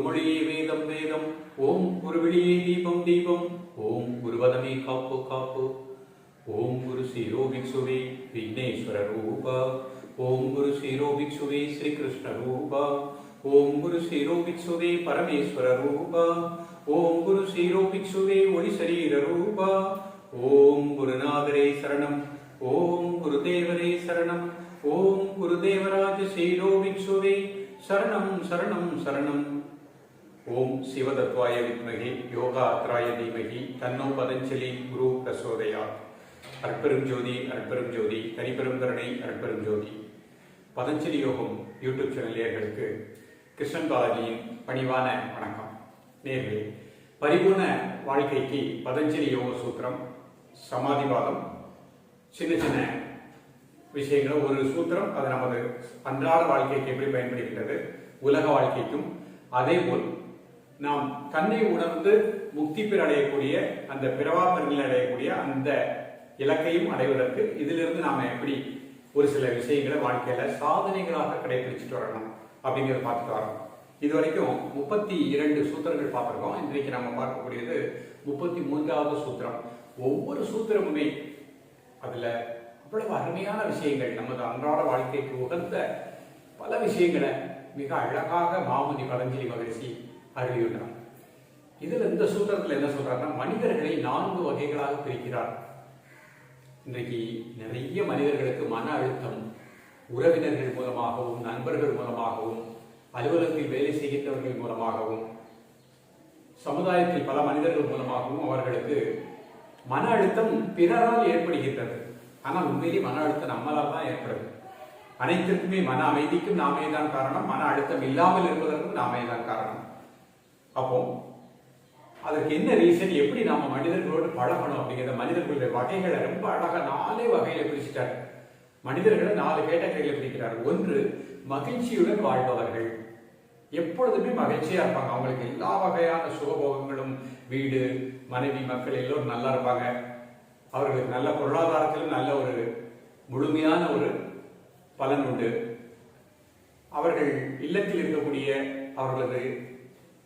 குருமொழியே வேதம் வேதம். ஓம் குருவிழியே தீபம் தீபம். ஓம் குருவதமே காப்பு காப்பு. ஓம் குரு ஸ்ரீரோ பிக்ஷுவே விக்னேஸ்வர ரூபா. ஓம் குரு ஸ்ரீரோ பிக்ஷுவே ஸ்ரீ கிருஷ்ண ரூபா. ஓம் குரு ஸ்ரீரோ பிக்ஷுவே பரமேஸ்வர ரூபா. ஓம் குரு ஸ்ரீரோ பிக்ஷுவே ஒளி சரீர ரூபா. ஓம் குருநாதரே சரணம். ஓம் குருதேவரே சரணம். ஓம் குருதேவராஜ ஸ்ரீரோ பிக்ஷுவே சரணம் சரணம் சரணம். ஓம் சிவதத்வாய வித்மகே யோகாத்ராய தீமகி தன்னோ பதஞ்சலி குரு பிரசோதயாத். அற்பெரும் ஜோதி அற்பெரும் ஜோதி தனிப்பெரும் கருணை அற்பெரும் ஜோதி. பதஞ்சலி யோகம் யூடியூப் சேனல் நேயர்களுக்கு கிருஷ்ணன் பாலாஜியின் பணிவான வணக்கம். நேயர்களே, பரிபூர்ண வாழ்க்கைக்கு பதஞ்சலி யோக சூத்திரம், சமாதிவாதம், சின்ன சின்ன விஷயங்கள், ஒரு சூத்திரம் அது நமது அன்றாட வாழ்க்கைக்கு எப்படி பயன்படுகிறது, உலக வாழ்க்கைக்கும், அதே போல் நாம் தன்னை உணர்ந்து முக்தி பெற அடையக்கூடிய அந்த பிறவா பெருநிலை அடையக்கூடிய அந்த இலக்கையும் அடைவதற்கு இதிலிருந்து நாம எப்படி ஒரு சில விஷயங்களை வாழ்க்கையில சாதனைகளாக கடைபிடிச்சிட்டு வரணும் அப்படிங்கிறத பார்த்துட்டு வரோம். இது வரைக்கும் 32 சூத்திரங்கள் பார்த்திருக்கோம். இன்றைக்கு நம்ம பார்க்கக்கூடியது 33வது சூத்திரம். ஒவ்வொரு சூத்திரமுமே அதுல அவ்வளவு அருமையான விஷயங்கள், நமது அன்றாட வாழ்க்கைக்கு உகந்த பல விஷயங்களை மிக அழகாக மாமுனி பதஞ்சலி மகரிஷி அறிவியுள்ளார். இதுல இந்த சூத்திரத்துல என்ன சொல்றாருன்னா, மனிதர்களை 4 வகைகளாக பிரிக்கிறார். இன்றைக்கு நிறைய மனிதர்களுக்கு மன அழுத்தம் உறவினர்கள் மூலமாகவும், நண்பர்கள் மூலமாகவும், அலுவலகத்தில் வேலை செய்கின்றவர்கள் மூலமாகவும், சமுதாயத்தில் பல மனிதர்கள் மூலமாகவும் அவர்களுக்கு மன அழுத்தம் பிறரால் ஏற்படுகின்றது. ஆனால் உண்மையிலே மன அழுத்தம் நம்மளால் தான் ஏற்படுது. அனைத்திற்குமே மன அமைதிக்கும் நாமே தான் காரணம், மன அழுத்தம் இல்லாமல் இருப்பதற்கும் நாமே தான் காரணம். அப்போ அதற்கு என்ன ரீசன், எப்படி நாம மனிதர்களோடு பழகணும் அப்படிங்கிற மனிதர்களுடைய வகைகளை ரொம்ப அழகா 4 வகையில பிரிச்சுட்டார். மனிதர்களை 4 கேட்டகரியில பிரிக்கிறார். ஒன்று, மகிழ்ச்சியுடன் வாழ்பவர்கள். எப்பொழுதுமே மகிழ்ச்சியா இருப்பாங்க. அவங்களுக்கு எல்லா வகையான சுகபோகங்களும், வீடு, மனைவி, மக்கள் எல்லோரும் நல்லா இருப்பாங்க. அவர்களுக்கு நல்ல பொருளாதாரத்திலும் நல்ல ஒரு முழுமையான ஒரு பலன் உண்டு. அவர்கள் இல்லத்தில் இருக்கக்கூடிய அவர்களது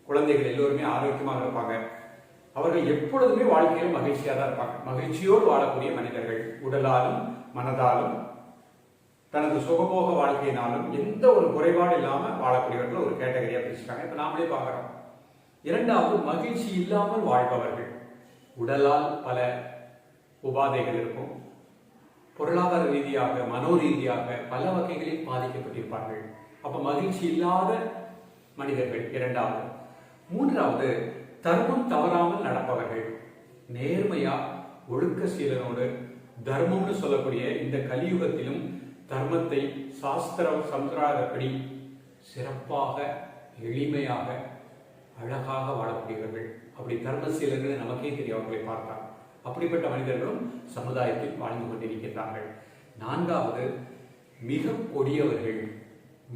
குழந்தைகள் எல்லோருமே ஆரோக்கியமாக இருப்பாங்க. அவர்கள் எப்பொழுதுமே வாழ்க்கையில் மகிழ்ச்சியாக தான் இருப்பாங்க. மகிழ்ச்சியோடு வாழக்கூடிய மனிதர்கள், உடலாலும் மனதாலும் தனது சுகபோக வாழ்க்கையினாலும் எந்த ஒரு குறைபாடு இல்லாமல் வாழக்கூடியவர்கள் ஒரு கேட்டகரியா பிரிச்சுட்டாங்க. இப்ப நாமளே பார்க்கிறோம். இரண்டாவது, மகிழ்ச்சி இல்லாமல் வாழ்பவர்கள். உடலால் பல உபாதைகள் இருக்கும், பொருளாதார ரீதியாக, மனோ ரீதியாக பல வகைகளில் பாதிக்கப்பட்டிருப்பார்கள். அப்ப மகிழ்ச்சி இல்லாத மனிதர்கள் இரண்டாவது. மூன்றாவது, தர்மம் தவறாமல் நடப்பவர்கள். நேர்மையா ஒழுக்க சீலனோடு தர்மம்னு சொல்லக்கூடிய இந்த கலியுகத்திலும் தர்மத்தை சாஸ்திரம் சம்பிரதாயப்படி சிறப்பாக, எளிமையாக, அழகாக வாழக்கூடியவர்கள். அப்படி தர்மசீலர்கள் நமக்கே தெரியும் அவர்களை பார்த்தார். அப்படிப்பட்ட மனிதர்களும் சமுதாயத்தில் வாழ்ந்து கொண்டிருக்கிறார்கள். நான்காவது, மிக கொடியவர்கள்.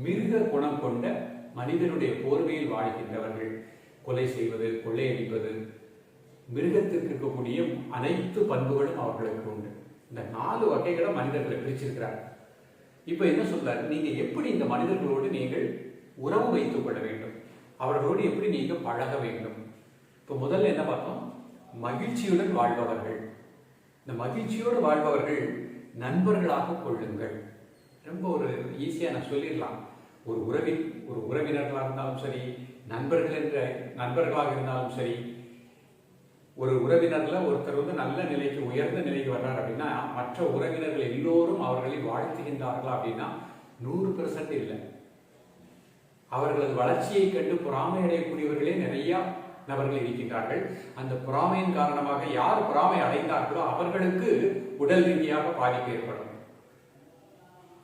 மிருக குணம் கொண்ட மனிதனுடைய போர்வையில் வாழ்கின்றவர்கள். கொலை செய்வது, கொள்ளையடிப்பது, மிருகத்திற்கு இருக்கக்கூடிய அனைத்து பண்புகளும் அவர்களுக்கு உண்டு. இந்த 4 வகைகளை மனிதர்களை பிரிச்சிருக்கிறார். இப்ப என்ன சொல்றாரு, நீங்க எப்படி இந்த மனிதர்களோடு நீங்கள் உறவு வைத்துக் கொள்ள வேண்டும், அவர்களோடு எப்படி நீங்க பழக வேண்டும். இப்ப முதல்ல என்ன பார்த்தோம், மகிழ்ச்சியுடன் வாழ்பவர்கள். இந்த மகிழ்ச்சியோடு வாழ்பவர்கள் நண்பர்களாக கொள்ளுங்கள். ரொம்ப ஒரு ஈஸியா நான் சொல்லிடலாம். ஒரு உறவினர்களாக இருந்தாலும் சரி, நண்பர்களாக இருந்தாலும் சரி, ஒரு உறவினர்ல ஒருத்தர் நல்ல நிலைக்கு, உயர்ந்த நிலைக்கு வர்றார் அப்படின்னா மற்ற உறவினர்கள் எல்லோரும் அவர்களை வாழ்த்துகின்றார்களா அப்படின்னா 100% இல்லை. அவர்களது வளர்ச்சியை கண்டு பொறாமை அடையக்கூடியவர்களே நிறைய நபர்கள் இருக்கின்றார்கள். அந்த பொறாமையின் காரணமாக யார் பொறாமை அடைந்தார்களோ அவர்களுக்கு உடல் ரீதியாக பாதிப்பு ஏற்படும்.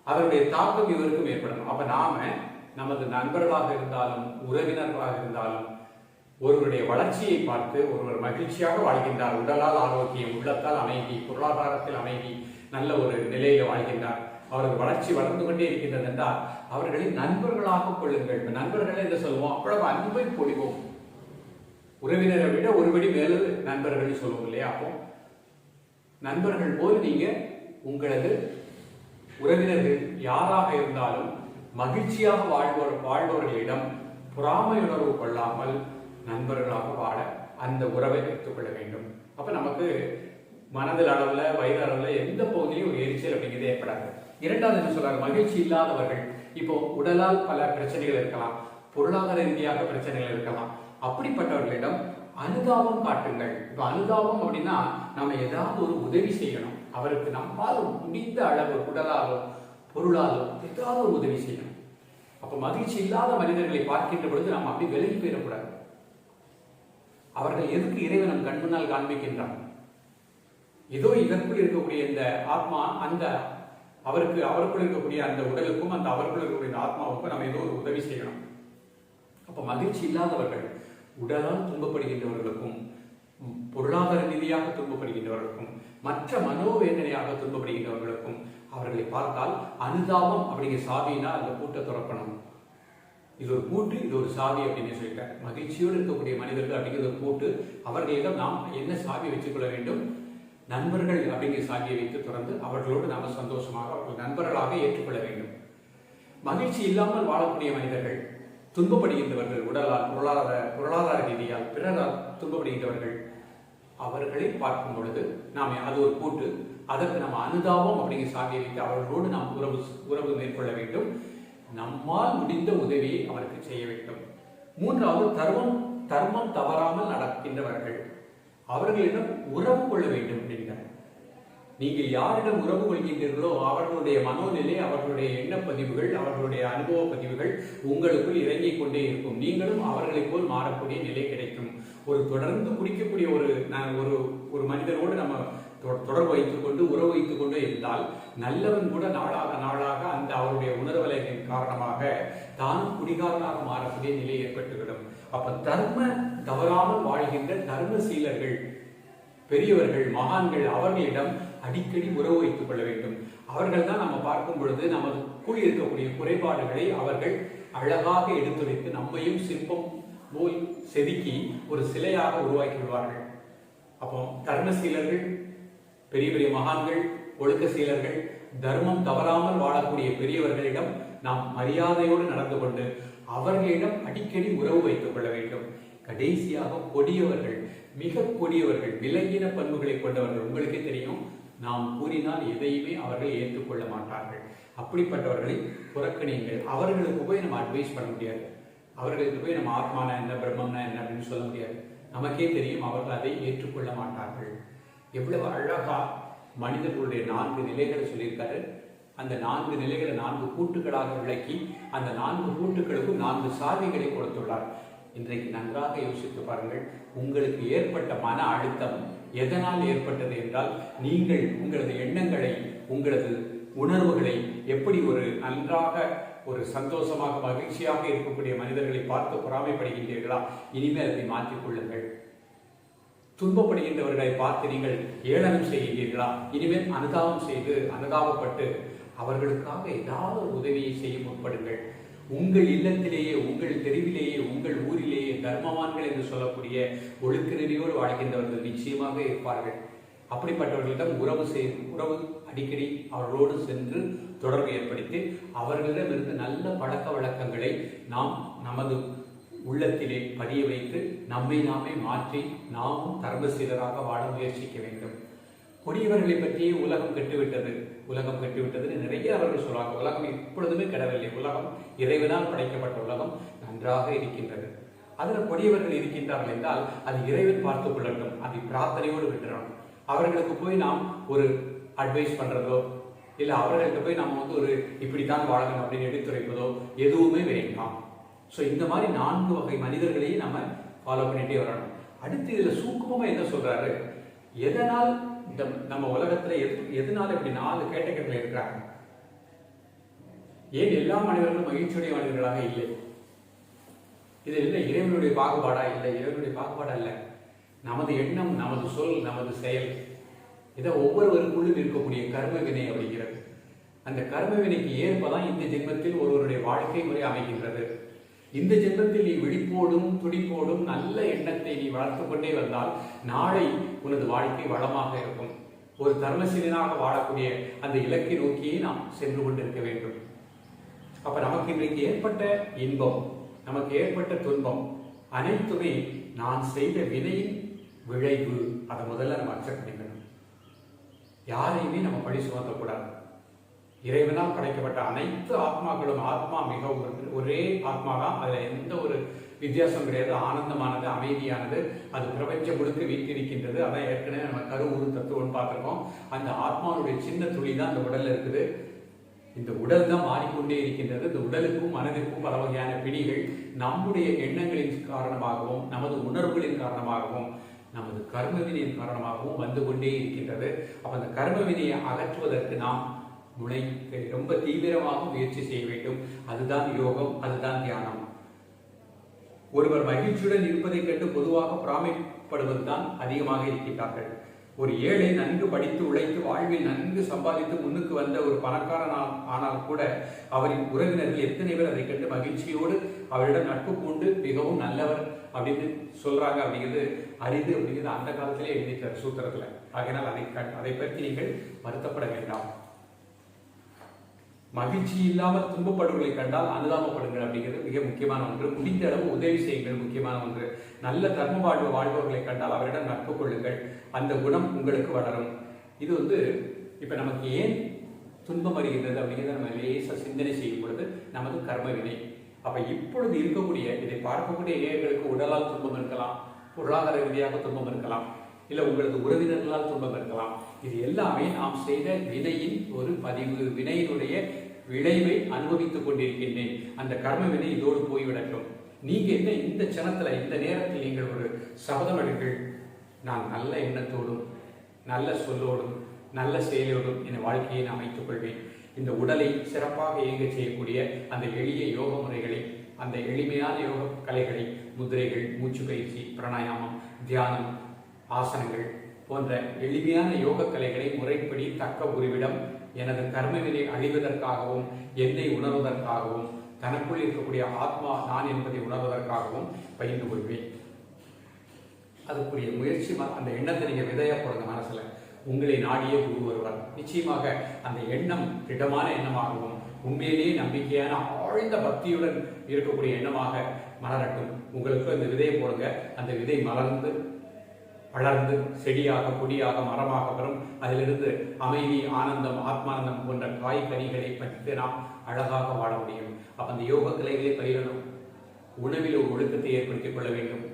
அவருடைய தாக்கம் இவருக்கும் ஏற்படும். அப்ப நாம நமது நண்பர்களாக இருந்தாலும், உறவினர்களாக இருந்தாலும், ஒருவருடைய வளர்ச்சியை பார்த்து, ஒருவர் மகிழ்ச்சியாக வாழ்கின்றார், உடலால் ஆரோக்கியம், உள்ளத்தால் அமைதி, பொருளாதாரத்தில் அமைதி, நல்ல ஒரு நிலையில வாழ்கின்றார், அவரது வளர்ச்சி வளர்ந்து கொண்டே இருக்கின்றது என்றால் அவர்களை நண்பர்களாக கொள்ளுங்கள். நண்பர்களை என்ன சொல்லுவோம், அவ்வளவு அன்பை பொழிவோம். உறவினரை விட ஒருபடி மேல நண்பர்கள் சொல்லுவோம் இல்லையா? அப்போ நண்பர்கள் போது நீங்க உங்களது உறவினர்கள் யாராக இருந்தாலும் மகிழ்ச்சியாக வாழ்பவர்களிடம் பொறாமை உணர்வு கொள்ளாமல் நண்பர்களாக வாழ அந்த உறவை வைத்துக் கொள்ள வேண்டும். அப்ப நமக்கு மனதில் அளவுல வயிறு அளவுல எந்த பகுதியிலும் ஒரு எரிச்சல் அப்படிங்கிறது ஏற்படாது. இரண்டாவது என்ன சொல்றாரு, மகிழ்ச்சி இல்லாதவர்கள். இப்போ உடலால் பல பிரச்சனைகள் இருக்கலாம், பொருளாதார ரீதியாக பிரச்சனைகள் இருக்கலாம். அப்படிப்பட்டவர்களிடம் அனுதாபம் காட்டுங்கள். இப்ப அனுதாபம் அப்படின்னா நம்ம ஏதாவது ஒரு உதவி செய்யணும், அவருக்கு நம்மால் முடிந்த அளவு உடலாலும் பொருளாலும் ஏதாவது ஒரு உதவி செய்யணும். அப்ப மகிழ்ச்சி இல்லாத மனிதர்களை பார்க்கின்ற பொழுது நாம் அப்படி விலகி போயிடக்கூடாது. அவர்கள் எதுக்கு இறைவன் கண் முன்னால் காண்பிக்கின்றான்? ஏதோ இதற்குள் இருக்கக்கூடிய இந்த ஆத்மா அந்த அவருக்குள் இருக்கக்கூடிய அந்த உடலுக்கும் அந்த அவருக்குள் இருக்கக்கூடிய ஆத்மாவுக்கும் நம்ம ஏதோ ஒரு உதவி செய்யணும். அப்ப மகிழ்ச்சி இல்லாதவர்கள், உடலால் துன்பப்படுகின்றவர்களுக்கும் பொருளாதார ரீதியாக துன்பப்படுகின்றவர்களுக்கும் மற்ற மனோவேதனையாக துன்பப்படுகின்றவர்களுக்கும் அவர்களை பார்த்தால் அனுதாபம் அப்படிங்கிற சாவியினால் அந்த பூட்டை துறக்கணும். இது ஒரு பூட்டு, இது ஒரு சாவி அப்படின்னு சொல்லிட்டார். மகிழ்ச்சியோடு இருக்கக்கூடிய மனிதர்கள் அப்படிங்கிற ஒரு பூட்டு. அவர்களிடம் நாம் என்ன சாவி வச்சுக்கொள்ள வேண்டும்? நண்பர்கள் அப்படிங்கிற சாவியை வைத்து தொடர்ந்து அவர்களோடு நாம் சந்தோஷமாக அவர்கள் நண்பர்களாக ஏற்றுக்கொள்ள வேண்டும். மகிழ்ச்சி இல்லாமல் வாழக்கூடிய மனிதர்கள், துன்பப்படுகின்றவர்கள், உடலால் பொருளாதார ரீதியால் பிறரால் துன்பப்படுகின்றவர்கள், அவர்களை பார்க்கும் பொழுது நாம் அது ஒரு கூட்டு, அதற்கு நம்ம அனுதாபம் அப்படிங்கிற சாவியை வைத்து அவர்களோடு நாம் உறவு மேற்கொள்ள வேண்டும். நம்மால் முடிந்த உதவியை அவருக்கு செய்ய வேண்டும். மூன்றாவது தர்மம் தவறாமல் நடக்கின்றவர்கள், அவர்களிடம் உறவு கொள்ள வேண்டும் அப்படிங்கிறார். நீங்கள் யாரிடம் உறவு கொள்கின்றீர்களோ அவர்களுடைய மனோநிலை, அவர்களுடைய எண்ணப்பதிவுகள், அவர்களுடைய அனுபவ பதிவுகள் உங்களுக்குள் இறங்கிக் கொண்டே இருக்கும். நீங்களும் அவர்களை போல் மாறக்கூடிய நிலை கிடைக்கும். ஒரு தொடர்ந்து குடிக்கக்கூடிய ஒரு மனிதனோடு நம்ம தொடர்பு வைத்துக் கொண்டு உறவு வைத்துக் கொண்டு இருந்தால் நல்லவன் கூட நாளாக நாளாக அந்த அவருடைய உணர்வலைகளின் காரணமாக தான் குடிகாரனாக மாறக்கூடிய நிலை ஏற்பட்டுவிடும். அப்ப தர்ம தவறாமல் வாழ்கின்ற தர்மசீலர்கள், பெரியவர்கள், மகான்கள், அவர்களிடம் அடிக்கடி உறவு வைத்துக் கொள்ள வேண்டும். அவர்கள் தான் நம்ம பார்க்கும் பொழுது நமக்குள் இருக்கக்கூடிய குறைபாடுகளை அவர்கள் அழகாக எடுத்துரைத்து நம்மையும் சிற்பம் போல் செதுக்கி ஒரு சிலையாக உருவாக்கி விடுவார்கள். அப்போ தர்மசீலர்கள், பெரிய பெரிய மகான்கள், ஒழுக்க சீலர்கள், தர்மம் தவறாமல் வாழக்கூடிய பெரியவர்களிடம் நாம் மரியாதையோடு நடந்து கொண்டு அவர்களிடம் அடிக்கடி உறவு வைத்துக் கொள்ள வேண்டும். கடைசியாக கொடியவர்கள், மிக கொடியவர்கள், விலகின பண்புகளை கொண்டவர்கள். உங்களுக்கே தெரியும், நாம் கூறினால் எதையுமே அவர்கள் ஏற்றுக்கொள்ள மாட்டார்கள். அப்படிப்பட்டவர்களை புறக்கணியுங்கள். அவர்களுக்கு போய் நம்ம அட்வைஸ் பண்ண முடியாது. அவர்களுக்கு போய் நம்ம ஆத்மானா என்ன, பிரம்மம்னா என்ன அப்படின்னு சொல்ல முடியாது. நமக்கே தெரியும் அவர்கள் அதை ஏற்றுக்கொள்ள மாட்டார்கள். எவ்வளவு அழகா மனிதர்களுடைய 4 நிலைகளை சொல்லியிருக்காரு. அந்த 4 நிலைகளை 4 கூட்டுகளாக விளக்கி அந்த 4 கூட்டுகளுக்கும் 4 சாவிகளை கொடுத்துள்ளார். இன்றைக்கு நன்றாக யோசித்து பாருங்கள். உங்களுக்கு ஏற்பட்ட மன அழுத்தம் எதனால் ஏற்பட்டது என்றால், நீங்கள் உங்களது எண்ணங்களை, உங்களது உணர்வுகளை எப்படி ஒரு நன்றாக ஒரு சந்தோஷமாக மகிழ்ச்சியாக இருக்கக்கூடிய மனிதர்களை பார்த்து பொறாமைப்படுகின்றீர்களா? இனிமேல் அதை மாற்றிக் கொள்ளுங்கள். துன்பப்படுகின்றவர்களை பார்த்து நீங்கள் ஏளனம் செய்கின்றீர்களா? இனிமேல் அனுதாபப்பட்டு அவர்களுக்காக ஏதாவது ஒரு உதவியை செய்ய முற்படுங்கள். உங்கள் இல்லத்திலேயே, உங்கள் தெருவிலேயே, உங்கள் ஊரிலேயே தர்மவான்கள் என்று சொல்லக்கூடிய ஒழுக்க நெறியோடு வாழ்கின்றவர்கள் நிச்சயமாக இருப்பார்கள். அப்படிப்பட்டவர்களிடம் உறவு அடிக்கடி அவர்களோடு சென்று தொடர்பு ஏற்படுத்தி அவர்களிடமிருந்து நல்ல பழக்க வழக்கங்களை நாம் நமது உள்ளத்திலே பதிய வைத்து நம்மை நாமே மாற்றி நாமும் தர்மசீலராக வாழ முயற்சிக்க வேண்டும். கொடியவர்களை பற்றியே உலகம் கெட்டுவிட்டதுன்னு நிறைய அவர்கள் சொல்றாங்க. உலகம் இப்பொழுதுமே கெடவில்லை. உலகம் இறைவனால் படைக்கப்பட்ட உலகம் நன்றாக இருக்கின்றது. அதில் கொடியவர்கள் இருக்கின்றார்கள் என்றால் அது இறைவன் பார்த்துக் கொள்ளட்டும். அதை பிரார்த்தனையோடு விட்டுறோம். அவர்களுக்கு போய் நாம் ஒரு அட்வைஸ் பண்றதோ இல்லை அவர்களுக்கு போய் நம்ம ஒரு இப்படித்தான் வாழணும் அப்படின்னு எடுத்துரைப்பதோ எதுவுமே வேண்டாம். ஸோ இந்த மாதிரி 4 வகை மனிதர்களையும் நம்ம ஃபாலோ பண்ணிட்டே வரணும். அடுத்து இதுல சூக்குமமா என்ன சொல்றாரு, எதனால் இந்த நம்ம உலகத்துல எதனால இப்படி 4 கேட்டகரியில் இருக்கிறாங்க? ஏன் எல்லா மனிதர்களும் மகிழ்ச்சியுடைய மனிதர்களாக இல்லை? இது இல்லை இறைவனுடைய பாகுபாடா? இல்லை, இறைவனுடைய பாகுபாடா இல்லை. நமது எண்ணம், நமது சொல், நமது செயல், இதை ஒவ்வொருவருக்குள்ளும் இருக்கக்கூடிய கர்ம வினை அப்படிங்கிறது. அந்த கர்ம வினைக்கு ஏற்பதான் இந்த ஜென்மத்தில் ஒருவருடைய வாழ்க்கை முறை அமைகின்றது. இந்த ஜென்மத்தில் நீ விழிப்போடும் துடிப்போடும் நல்ல எண்ணத்தை நீ வளர்த்து கொண்டே வந்தால் நாளை உனது வாழ்க்கை வளமாக இருக்கும். ஒரு தர்மசீலனாக வாழக்கூடிய அந்த இலக்கை நோக்கியே நாம் சென்று கொண்டிருக்க வேண்டும். அப்ப நமக்கு இன்றைக்கு ஏற்பட்ட இன்பம், நமக்கு ஏற்பட்ட துன்பம் அனைத்துமே நான் செய்த வினையின் விளைவு. அதை முதல்ல நம்ம அக்செப்ட் பண்ணிக்கணும். யாரையுமே நம்ம பழி சுமத்தக்கூடாது. இறைவனால் படைக்கப்பட்ட அனைத்து ஆத்மாக்களும் ஆத்மா மிக ஒரே ஆத்மா தான். அதுல எந்த ஒரு வித்தியாசம் கிடையாது. ஆனந்தமானது, அமைதியானது, அது பிரபஞ்சம் முழுக்க வீட்டிருக்கின்றது. அதான் ஏற்கனவே நம்ம கருவுரு தத்துவம் பார்த்திருக்கோம். அந்த ஆத்மாவுடைய சின்ன துளி தான் இந்த உடல்ல இருக்குது. இந்த உடல் தான் மாறிக்கொண்டே இருக்கின்றது. இந்த உடலுக்கும் மனதிற்கும் பல வகையான பிணிகள் நம்முடைய எண்ணங்களின் காரணமாகவும் நமது உணர்வுகளின் காரணமாகவும் நமது கர்மவினையின் காரணமாகவும் வந்து கொண்டே இருக்கின்றது. அப்ப அந்த கர்மவினையை அகற்றுவதற்கு நாம் ரொம்ப தீவிரமாக முயற்சி செய்ய வேண்டும். அதுதான் யோகம், அதுதான் தியானம். ஒருவர் மகிழ்ச்சியுடன் இருப்பதை கண்டு பொதுவாக பொறாமைப்படுவதுதான் அதிகமாக இருக்கின்றார்கள். ஒரு ஏழை நன்கு படித்து உழைத்து வாழ்வில் நன்கு சம்பாதித்து முன்னுக்கு வந்த ஒரு பணக்காரன் ஆனால் கூட அவரின் உறவினர்கள் எத்தனை பேர் அதை கண்டு மகிழ்ச்சியோடு அவரிடம் நட்பு பூண்டு மிகவும் நல்லவர் அப்படின்னு சொல்றாங்க அப்படிங்கிறது அரிது அப்படிங்கிறது அந்த காலத்திலே எழுதிட்டார் சூத்திரத்துல. ஆகையினால் அதை பற்றி நீங்கள் வருத்தப்பட வேண்டாம். மகிழ்ச்சி இல்லாமல் துன்பப்படுவர்களை கண்டால் அனுதாபப்படுங்கள் அப்படிங்கிறது மிக முக்கியமான ஒன்று. முடிந்த அளவு உதவி செய்யுங்கள் முக்கியமான ஒன்று. நல்ல தர்ம வாழ்பவர்களை கண்டால் அவரிடம் நட்பு கொள்ளுங்கள். அந்த குணம் உங்களுக்கு வளரும். இது இப்ப நமக்கு ஏன் துன்பம் வருகின்றது அப்படிங்கிறத நம்ம லேசா சிந்தனை செய்யும் பொழுது நமது கர்ம வினை. அப்ப இப்பொழுது இருக்கக்கூடிய இதை பார்க்கக்கூடிய நேயர்களுக்கு உடலால் துன்பம் இருக்கலாம், பொருளாதார ரீதியாக துன்பம் இருக்கலாம், இல்ல உங்களது உறவினர்களால் துன்பம் இருக்கலாம். இது எல்லாமே நாம் செய்த வினையின் ஒரு பதிவு. வினையினுடைய விளைவை அனுபவித்துக் கொண்டிருக்கின்றேன். அந்த கர்ம வினை இதோடு போய்விடட்டும். நீங்க இந்த சனத்துல இந்த நேரத்தில் நீங்கள் ஒரு சபதம் எடுங்கள். நான் நல்ல எண்ணத்தோடும் நல்ல சொல்லோடும் நல்ல செயலோடும் என் வாழ்க்கையை நான் அமைத்துக் கொள்வேன். இந்த உடலை சிறப்பாக இயங்க செய்யக்கூடிய அந்த எளிய யோக முறைகளை, அந்த எளிமையான யோக கலைகளை, முதிரைகள், மூச்சு பயிற்சி, பிராணாயாமம், தியானம், ஆசனங்கள் போன்ற எளிமையான யோக கலைகளை முறைப்படி தக்க உருவிடம் எனது கர்மவினை அழிவதற்காகவும் என்னை உணர்வதற்காகவும் தனக்குள் இருக்கக்கூடிய ஆத்மா நான் என்பதை உணர்வதற்காகவும் பயின்று கொள்வேன். அதுக்குரிய முயற்சி அந்த எண்ணத்தை நீங்க விதையா போடுங்க மனசுல. உங்களை நாடியே குரு வருவார். நிச்சயமாக அந்த எண்ணம் திடமான எண்ணமாகவும் உண்மையிலேயே நம்பிக்கையான ஆழ்ந்த பக்தியுடன் இருக்கக்கூடிய எண்ணமாக மலரட்டும். உங்களுக்கு அந்த விதையை போடுங்க. அந்த விதை மலர்ந்து வளர்ந்து செடியாக, கொடியாக, மரமாக வரும். அதிலிருந்து அமைதி, ஆனந்தம், ஆத்மானந்தம் போன்ற காய்கனிகளை பற்றி நாம் அழகாக வாழ முடியும். அப்ப அந்த யோக கலைகளை பயிரணும். உணவில் ஒரு ஒழுக்கத்தை ஏற்படுத்திக் கொள்ள வேண்டும்.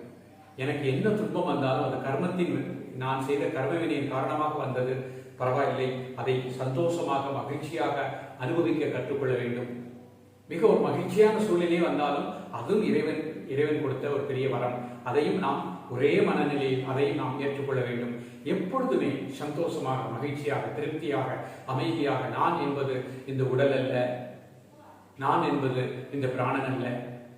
எனக்கு என்ன துன்பம் வந்தாலும் அது கர்மத்தின் நான் செய்த கர்மவினையின் காரணமாக வந்தது, பரவாயில்லை. அதை சந்தோஷமாக மகிழ்ச்சியாக அனுபவிக்க கற்றுக்கொள்ள வேண்டும். மிக ஒரு மகிழ்ச்சியான சூழ்நிலை வந்தாலும் அதுவும் இறைவன் கொடுத்த ஒரு பெரிய வரம். அதையும் நாம் ஒரே மனநிலையில் அதையும் நாம் ஏற்றுக்கொள்ள வேண்டும். எப்பொழுதுமே சந்தோஷமாக, மகிழ்ச்சியாக, திருப்தியாக, அமைதியாக, நான் என்பது இந்த உடல் அல்ல, நான் என்பது இந்த பிராணன் அல்ல,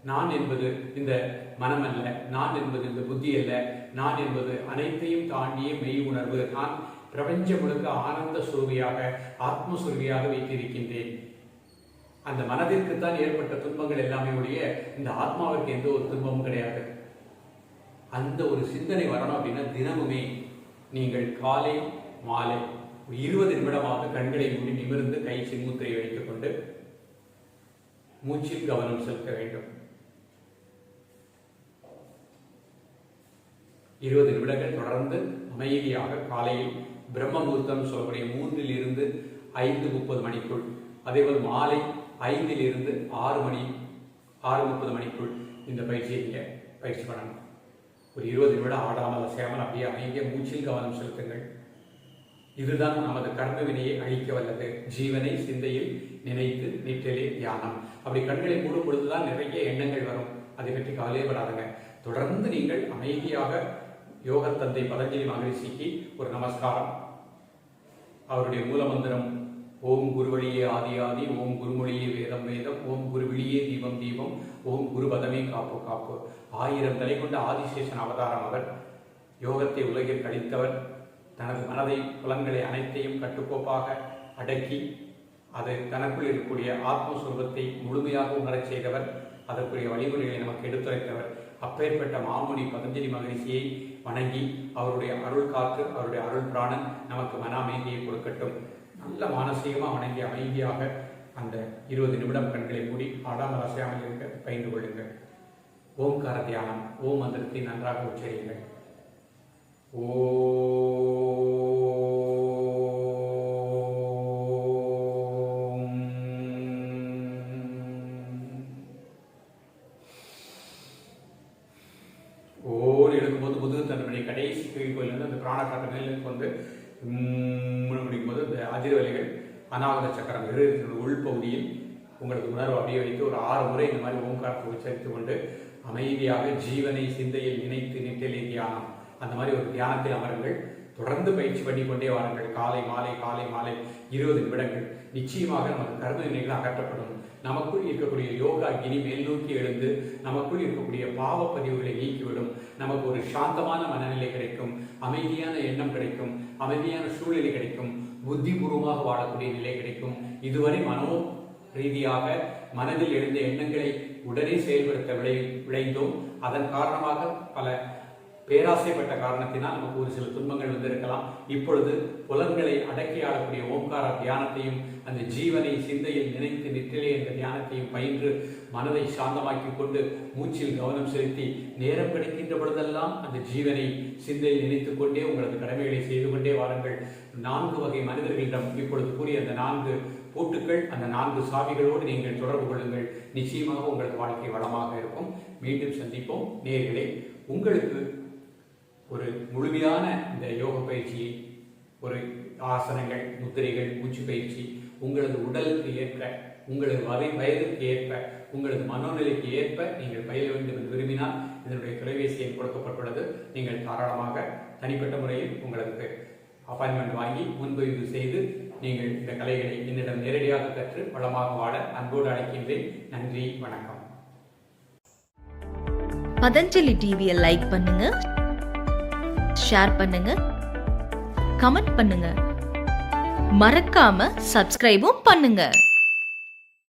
நான் என்பது இந்த மனம் அல்ல, நான் என்பது இந்த புத்தி அல்ல, நான் என்பது அனைத்தையும் தாண்டிய மெய் உணர்வு. நான் பிரபஞ்சம் முழுக்க ஆனந்த சுரூபியாக, ஆத்மசுரூபியாக வைத்திருக்கின்றேன். அந்த மனதிற்குத்தான் ஏற்பட்ட துன்பங்கள் எல்லாமே ஒழிய இந்த ஆத்மாவிற்கு எந்த ஒரு துன்பமும் கிடையாது. அந்த ஒரு சிந்தனை வரணும் அப்படின்னா தினமுமே நீங்கள் காலை மாலை 20 நிமிடமாக கண்களை மூடி நிமிர்ந்து கை சின்முத்திரை வைத்துக் கொண்டு மூச்சில் கவனம் செலுத்த வேண்டும். 20 நிமிடங்கள் தொடர்ந்து அமைதியாக காலையில் பிரம்ம முகூர்த்தம் சொல்லக்கூடிய 3 இருந்து 5:30 மணிக்குள், அதேபோல் மாலை 5 இருந்து 6:30 மணிக்குள் இந்த பயிற்சியை பயிற்சி பண்ணணும். ஒரு 20 நிமிடம் ஆடாமல் அசையாமல் அப்படியே அமைதியாக மூச்சில் கவனம் செலுத்துங்கள். இதுதான் நமது கர்ம வினையை அழிக்க வல்லது. ஜீவனை சிந்தையில் நினைத்து நிற்றலே தியானம். அப்படி கண்களை மூடும் பொழுதுதான் நிறைய எண்ணங்கள் வரும். அதை பற்றி கவலைப்படாதுங்க. தொடர்ந்து நீங்கள் அமைதியாக யோக தந்தை பதஞ்சலி மகரிஷிக்கு ஒரு நமஸ்காரம். அவருடைய மூலமந்திரம் ஓம் குருவழியே ஆதி ஆதி, ஓம் குருமொழியே வேதம் வேதம், ஓம் குருவிழியே தீபம் தீபம், ஓம் குருபதமே காப்பு காப்பு. 1000 தலை கொண்ட ஆதிசேஷன் அவதாரம் அவர். யோகத்தை உலகில் கழித்தவர். தனது மனதை, புலன்களை அனைத்தையும் கட்டுக்கோப்பாக அடக்கி அது தனக்குள் இருக்கக்கூடிய ஆத்மஸ்வரூபத்தை முழுமையாக உணரச் செய்தவர். அதற்குரிய வழிமுறைகளை நமக்கு எடுத்துரைத்தவர். அப்பேற்பட்ட மாமுனி பதஞ்சலி மகரிஷியை வணங்கி அவருடைய அருள் காத்து, அவருடைய அருள் பிராணன் நமக்கு மன அமைதியை கொடுக்கட்டும். நல்ல மானசீகமாக வணங்கி அமைதியாக அந்த 20 நிமிடம் கண்களை மூடி ஆடாமல் அசையாமல் இருக்க பயின்று கொள்ளுங்கள். ஓம்கார தியானம். ஓம் மந்திரத்தை நன்றாக உச்சரியுங்கள். ஓர் எடுக்கும்போது முதுகு தண்டனை கடைசி கோயில் அந்த பிராணக்காற்று மேலுக்கு வந்து முடிக்கும்போது இந்த அதிர்வலைகள் அநாகத சக்கரம் உள்பகுதியில் உங்களுக்கு உணர்வு அப்படியே வைத்து ஒரு 6 முறை இந்த மாதிரி ஓம்காரத்தை உச்சரித்து கொண்டு அமைதியாக ஜீவனை சிந்தையில் இணைத்து நிட்டலை தியானம், அந்த மாதிரி ஒரு தியானத்தில் அமருங்கள். தொடர்ந்து பயிற்சி பண்ணிக்கொண்டே வாருங்கள். காலை மாலை 20 நிமிடங்கள். நிச்சயமாக நமது கர்ம வினைகள் அகற்றப்படும். நமக்குள் இருக்கக்கூடிய யோகா அக்னி மேல் நோக்கி எழுந்து நமக்குள் இருக்கக்கூடிய பாவ பதிவுகளை நீக்கிவிடும். நமக்கு ஒரு சாந்தமான மனநிலை கிடைக்கும், அமைதியான எண்ணம் கிடைக்கும், அமைதியான சூழ்நிலை கிடைக்கும், புத்திபூர்வமாக வாழக்கூடிய நிலை கிடைக்கும். இதுவரை மனோ ரீதியாக மனதில் எழுந்த எண்ணங்களை உடனே செயல்படுத்த விளைந்தோம். அதன் காரணமாக பல பேராசைப்பட்ட காரணத்தினால் நமக்கு ஒரு சில துன்பங்கள் வந்திருக்கலாம். இப்பொழுது புலன்களை அடக்கி ஆளக்கூடிய ஓம்கார தியானத்தையும் அந்த ஜீவனை சிந்தையில் நினைத்து நிற்றலே என்ற தியானத்தையும் பயின்று மனதை சாந்தமாக்கி கொண்டு மூச்சில் கவனம் செலுத்தி நேரம் கிடைக்கின்ற பொழுதெல்லாம் அந்த ஜீவனை சிந்தையில் நினைத்துக் கொண்டே உங்களது கடமைகளை செய்து கொண்டே வாருங்கள். 4 வகை மனிதர்களிடம் இப்பொழுது கூறிய அந்த 4 பூட்டுக்கள், அந்த 4 சாவிகளோடு நீங்கள் தொடர்பு கொள்ளுங்கள். நிச்சயமாக உங்களது வாழ்க்கை வளமாக இருக்கும். மீண்டும் சந்திப்போம் நேயர்களே. உங்களுக்கு ஒரு முழுமையான இந்த யோக பயிற்சியை, ஒரு ஆசனங்கள், முத்திரைகள், மூச்சு பயிற்சி உங்களது உடலுக்கு ஏற்ப, உங்களது வயதுக்கு ஏற்ப, உங்களது மனோநிலைக்கு ஏற்ப நீங்கள் பயில வேண்டும் என்று விரும்பினால் இதனுடைய தொலைபேசி எண் கொடுக்கப்பட்டுள்ளது. நீங்கள் தாராளமாக தனிப்பட்ட முறையில் உங்களுக்கு அப்பாயின்மெண்ட் வாங்கி முன்பதிவு செய்து நீங்கள் இந்த கலைகளை என்னிடம் நேரடியாக கற்று வளமாக வாழ அன்போடு அழைக்கின்றேன். நன்றி, வணக்கம். பதஞ்சலி டிவியை லைக் பண்ணுங்க, ஷேர் பண்ணுங்க, கமெண்ட் பண்ணுங்க, மறக்காம சப்ஸ்கிரைபும் பண்ணுங்க.